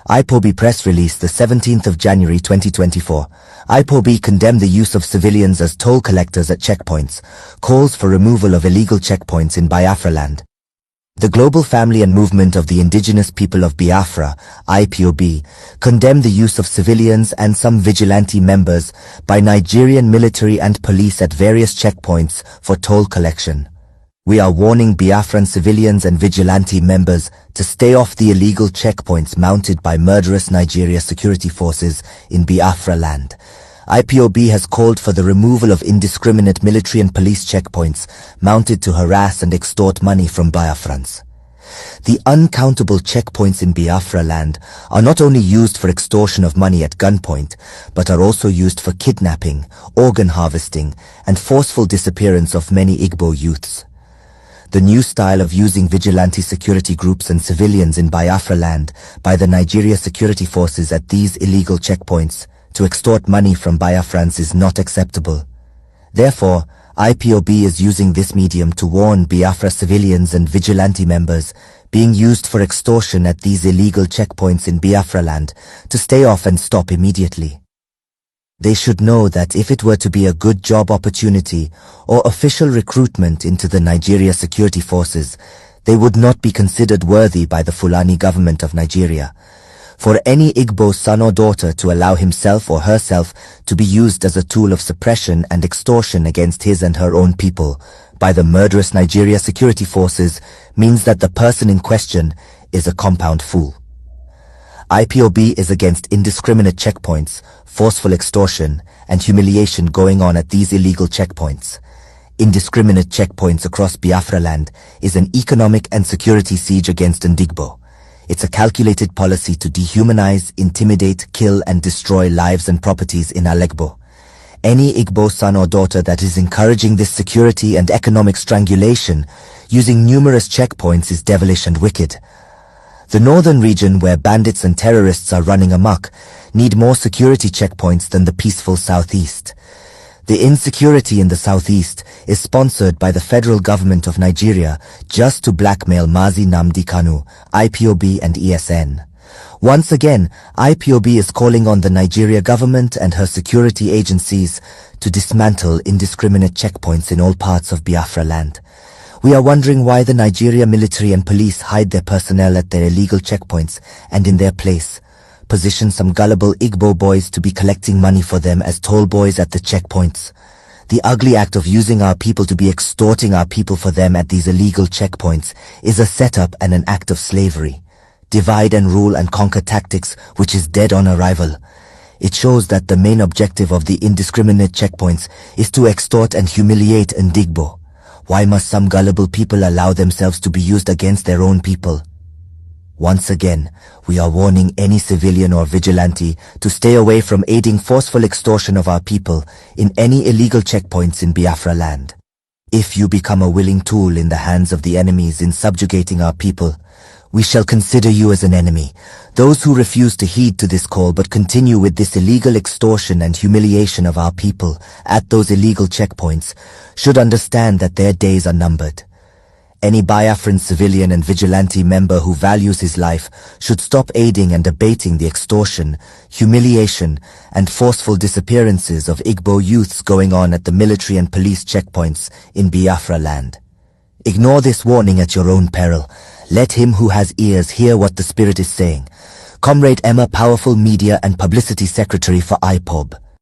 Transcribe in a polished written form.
Ipob press release the 17th of January 2024. Ipob condemned the use of civilians as toll collectors at checkpoints, calls for removal of illegal checkpoints in Biafra land. The Global Family and Movement of the Indigenous People of Biafra, Ipob, condemned the use of civilians and some vigilante members by Nigerian military and police at various checkpoints for toll collection. We are warning Biafran civilians and vigilante members to stay off the illegal checkpoints mounted by murderous Nigeria security forces in Biafra land. Ipob has called for the removal of indiscriminate military and police checkpoints mounted to harass and extort money from Biafrans. The uncountable checkpoints in Biafra land are not only used for extortion of money at gunpoint, but are also used for kidnapping, organ harvesting, and forceful disappearance of many Igbo youths. The new style of using vigilante security groups and civilians in Biafra land by the Nigeria security forces at these illegal checkpoints to extort money from Biafrans is not acceptable. Therefore, Ipob is using this medium to warn Biafra civilians and vigilante members being used for extortion at these illegal checkpoints in Biafra land to stay off and stop immediately. They should know that if it were to be a good job opportunity or official recruitment into the Nigeria security forces, they would not be considered worthy by the Fulani government of Nigeria. For any Igbo son or daughter to allow himself or herself to be used as a tool of suppression and extortion against his and her own people by the murderous Nigeria security forces means that the person in question is a compound fool. Ipob is against indiscriminate checkpoints, forceful extortion, and humiliation going on at these illegal checkpoints. Indiscriminate checkpoints across Biafra land is an economic and security siege against Ndigbo. It's a calculated policy to dehumanize, intimidate, kill, and destroy lives and properties in Alegbo. Any Igbo son or daughter that is encouraging this security and economic strangulation using numerous checkpoints is devilish and wicked. The northern region, where bandits and terrorists are running amok, need more security checkpoints than the peaceful southeast. The insecurity in the southeast is sponsored by the federal government of Nigeria just to blackmail Mazi Nnamdi Kanu, Ipob and ESN. Once again, Ipob is calling on the Nigeria government and her security agencies to dismantle indiscriminate checkpoints in all parts of Biafra land. We are wondering why the Nigeria military and police hide their personnel at their illegal checkpoints and in their place position some gullible Igbo boys to be collecting money for them as toll boys at the checkpoints. The ugly act of using our people to be extorting our people for them at these illegal checkpoints is a setup and an act of slavery. Divide and rule and conquer tactics which is dead on arrival. It shows that the main objective of the indiscriminate checkpoints is to extort and humiliate Ndigbo. Why must some gullible people allow themselves to be used against their own people? Once again, we are warning any civilian or vigilante to stay away from aiding forceful extortion of our people in any illegal checkpoints in Biafra land. If you become a willing tool in the hands of the enemies in subjugating our people, we shall consider you as an enemy. Those who refuse to heed to this call but continue with this illegal extortion and humiliation of our people at those illegal checkpoints should understand that their days are numbered. Any Biafran civilian and vigilante member who values his life should stop aiding and abating the extortion, humiliation, and forceful disappearances of Igbo youths going on at the military and police checkpoints in Biafra land. Ignore this warning at your own peril. Let him who has ears hear what the Spirit is saying. Comrade Emma, Powerful Media and Publicity Secretary for Ipob.